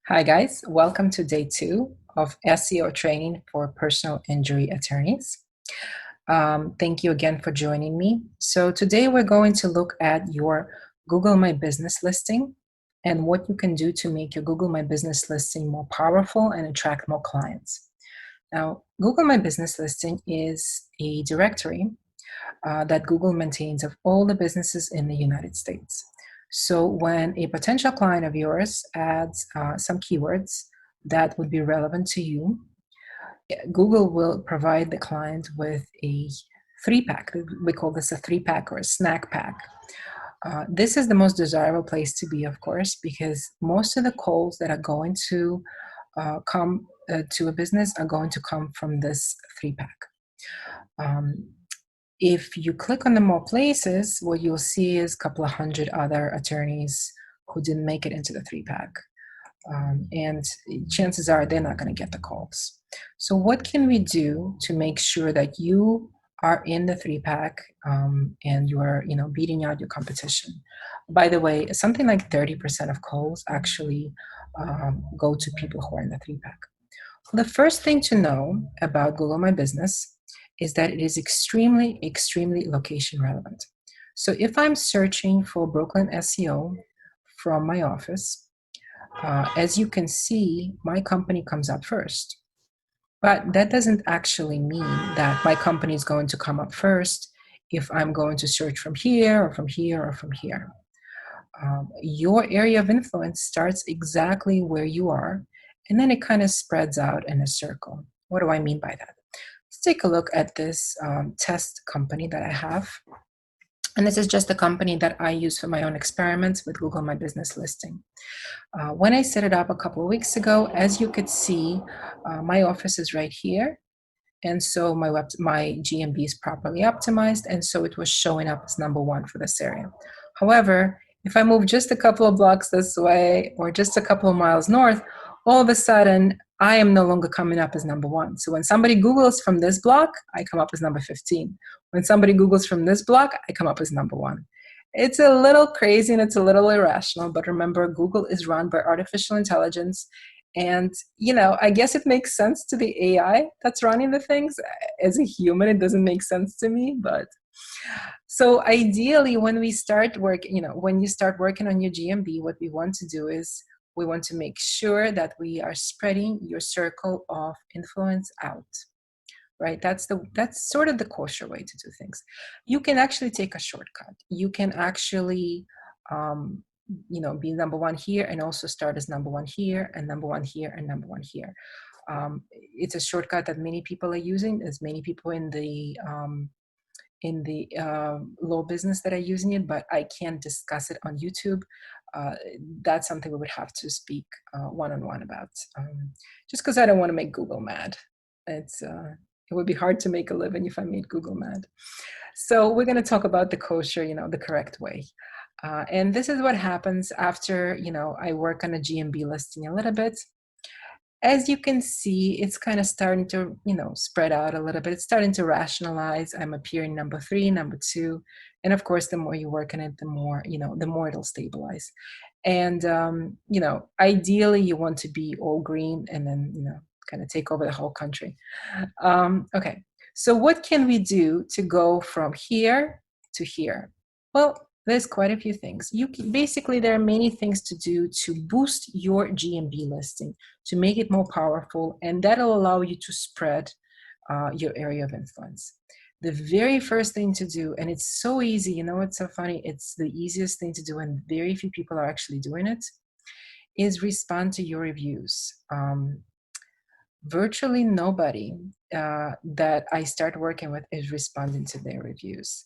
Hi, guys. Welcome to day 2 of SEO training for personal injury attorneys. Thank you again for joining me. So, today we're going to look at your Google My Business listing and what you can do to make your Google My Business listing more powerful and attract more clients. Now, Google My Business listing is a directory that Google maintains of all the businesses in the United States. So when a potential client of yours adds some keywords that would be relevant to you, Google will provide the client with a 3-pack. We call this a 3-pack or a snack pack. This is the most desirable place to be, of course, because most of the calls that are going to come to a business are going to come from this 3-pack. If you click on the more places, what you'll see is a couple of hundred other attorneys who didn't make it into the 3-pack. And chances are they're not going to get the calls. So what can we do to make sure that you are in the 3-pack and you are, beating out your competition? By the way, something like 30% of calls actually go to people who are in the 3-pack. The first thing to know about Google My Business is that it is extremely, extremely location relevant. So if I'm searching for Brooklyn SEO from my office, as you can see, my company comes up first. But that doesn't actually mean that my company is going to come up first if I'm going to search from here or from here or from here. Your area of influence starts exactly where you are, and then it kind of spreads out in a circle. What do I mean by that? Let's take a look at this test company that I have. And this is just a company that I use for my own experiments with Google My Business listing. When I set it up a couple of weeks ago, as you could see, my office is right here. And so my GMB is properly optimized, and so it was showing up as number 1 for this area. However, if I move just a couple of blocks this way or just a couple of miles north, all of a sudden I am no longer coming up as number 1. So when somebody Googles from this block, I come up as number 15. When somebody Googles from this block, I come up as number 1. It's a little crazy and it's a little irrational, but remember, Google is run by artificial intelligence. And, I guess it makes sense to the AI that's running the things. As a human, it doesn't make sense to me. But so ideally, when we start working, when you start working on your GMB, what we want to do is we want to make sure that we are spreading your circle of influence out. Right? That's sort of the kosher way to do things. You can actually take a shortcut. You can actually be number 1 here and also start as number 1 here and number 1 here and number 1 here. It's a shortcut that many people are using. There's many people in the law business that are using it, but I can't discuss it on YouTube. That's something we would have to speak one-on-one about, just because I don't want to make Google mad. It would be hard to make a living if I made Google mad. So we're going to talk about the kosher, the correct way. And this is what happens after, I work on a GMB listing a little bit. As you can see, it's kind of starting to, spread out a little bit. It's starting to rationalize. I'm appearing number 3, number 2. And of course, the more you work on it, the more, the more it'll stabilize. And, ideally you want to be all green and then, kind of take over the whole country. Okay, so what can we do to go from here to here? Well, there's quite a few things. Basically, there are many things to do to boost your GMB listing, to make it more powerful, and that'll allow you to spread your area of influence. The very first thing to do, and it's so easy, it's so funny, it's the easiest thing to do, and very few people are actually doing it, is respond to your reviews. Virtually nobody that I start working with is responding to their reviews.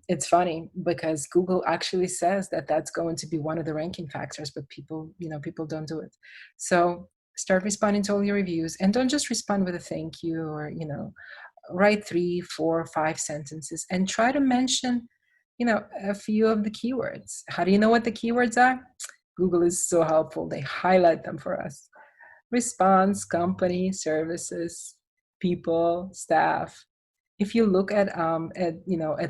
It's funny because Google actually says that that's going to be one of the ranking factors, but people don't do it. So start responding to all your reviews, and don't just respond with a thank you or, write 3, 4, 5 sentences and try to mention, a few of the keywords. How do you know what the keywords are? Google is so helpful. They highlight them for us. Response, company, services, people, staff. If you look at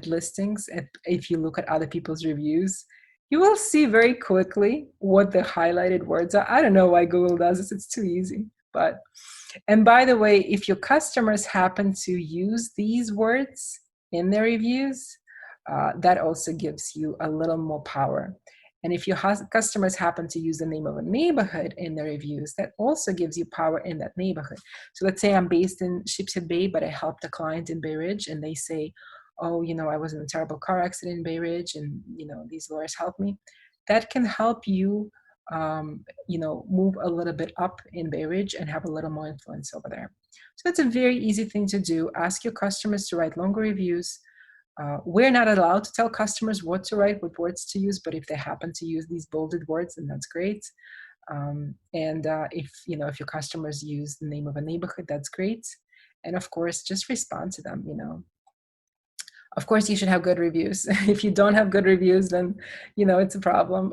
listings, if you look at other people's reviews, You will see very quickly what the highlighted words are. I don't know why Google does this. It's too easy. But, and by the way, if your customers happen to use these words in their reviews, that also gives you a little more power. And if your customers happen to use the name of a neighborhood in their reviews, that also gives you power in that neighborhood. So let's say I'm based in Sheepshead Bay, but I helped a client in Bay Ridge, and they say, oh, you know, I was in a terrible car accident in Bay Ridge, and, you know, these lawyers helped me. That can help you, you know, move a little bit up in Bay Ridge and have a little more influence over there. So it's a very easy thing to do. Ask your customers to write longer reviews. We're not allowed to tell customers what to write, what words to use, but if they happen to use these bolded words, then that's great. If, you know, if your customers use the name of a neighborhood, that's great. And of course, just respond to them, you know. Of course, you should have good reviews. If you don't have good reviews, then, you know, it's a problem.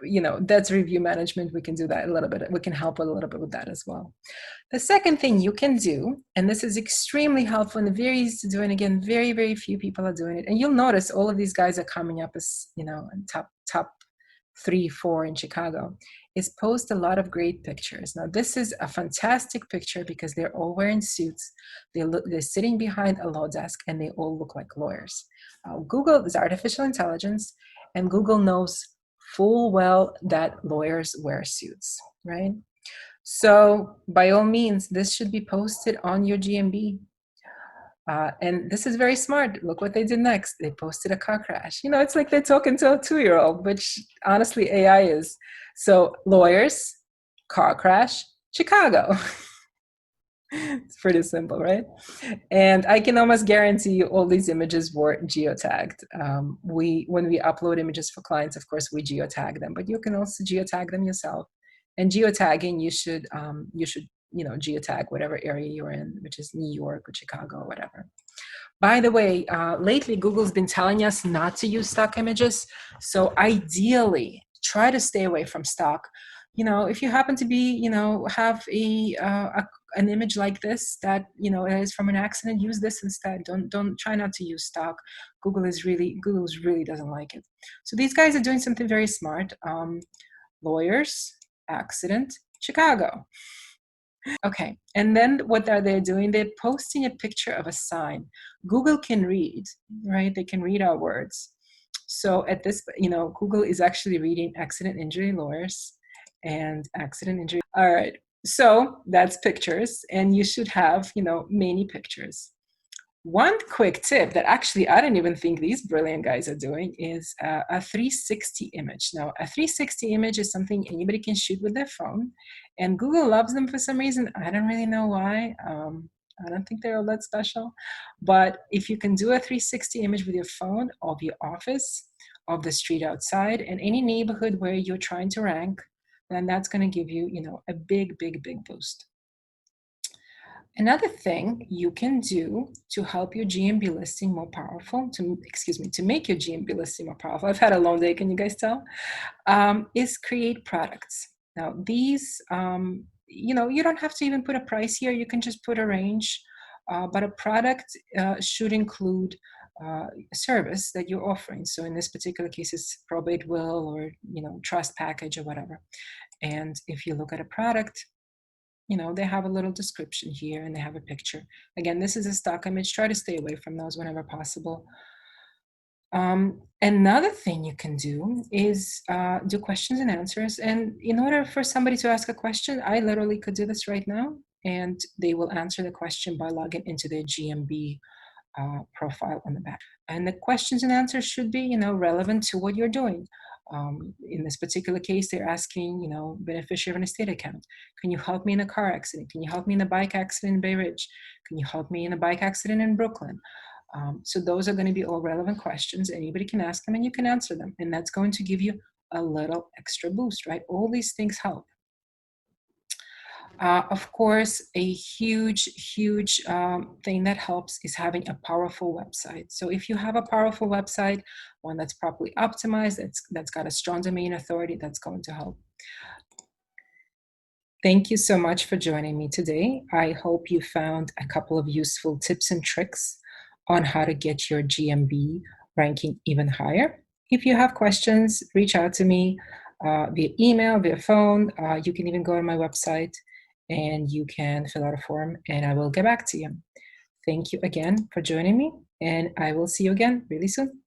You know, that's review management. We can do that a little bit. We can help a little bit with that as well. The second thing you can do, and this is extremely helpful and very easy to do, and again, very, very few people are doing it. And you'll notice all of these guys are coming up as, you know, top 3, 4 in Chicago, is post a lot of great pictures. Now, this is a fantastic picture because they're all wearing suits. They're sitting behind a law desk, and they all look like lawyers. Google is artificial intelligence, and Google knows full well that lawyers wear suits, right? So by all means, this should be posted on your GMB. And this is very smart. Look what they did next. They posted a car crash. You know, it's like they're talking to a 2-year-old, which honestly AI is. So lawyers, car crash, Chicago. It's pretty simple, right? And I can almost guarantee you all these images were geotagged. When we upload images for clients, of course, we geotag them, but you can also geotag them yourself. And geotagging, you should you know, geotag whatever area you're in, which is New York or Chicago or whatever. By the way, lately Google's been telling us not to use stock images. So ideally, try to stay away from stock. You know, if you happen to be, you know, have an image like this that, you know, is from an accident, use this instead. Don't try not to use stock. Google's really doesn't like it. So these guys are doing something very smart. Lawyers, accident, Chicago. Okay, and then what are they doing? They're posting a picture of a sign. Google can read, right? They can read our words. So at this, you know, Google is actually reading accident injury lawyers and accident injury. All right, so that's pictures, and you should have, you know, many pictures. One quick tip that actually I don't even think these brilliant guys are doing is a 360 image. Now, a 360 image is something anybody can shoot with their phone, and Google loves them for some reason. I don't really know why. I don't think they're all that special. But if you can do a 360 image with your phone of your office, of the street outside, and any neighborhood where you're trying to rank, then that's going to give you, you know, a big, big, big boost. Another thing you can do to help your GMB listing more powerful, to make your GMB listing more powerful, I've had a long day, can you guys tell? Is create products. Now these, you know, you don't have to even put a price here, you can just put a range, but a product should include a service that you're offering. So in this particular case, it's probate will or, you know, trust package or whatever. And if you look at a product, you know, they have a little description here and they have a picture. Again, this is a stock image. Try to stay away from those whenever possible. Another thing you can do is do questions and answers. And in order for somebody to ask a question, I literally could do this right now, and they will answer the question by logging into their GMB profile on the back. And the questions and answers should be, you know, relevant to what you're doing. In this particular case, they're asking, you know, beneficiary of an estate account. Can you help me in a car accident? Can you help me in a bike accident in Bay Ridge? Can you help me in a bike accident in Brooklyn? So those are going to be all relevant questions. Anybody can ask them and you can answer them. And that's going to give you a little extra boost, right? All these things help. Of course, a huge thing that helps is having a powerful website. So if you have a powerful website, one that's properly optimized, that's got a strong domain authority, that's going to help. Thank you so much for joining me today. I hope you found a couple of useful tips and tricks on how to get your GMB ranking even higher. If you have questions, reach out to me via email, via phone. You can even go to my website and you can fill out a form and I will get back to you. Thank you again for joining me, and I will see you again really soon.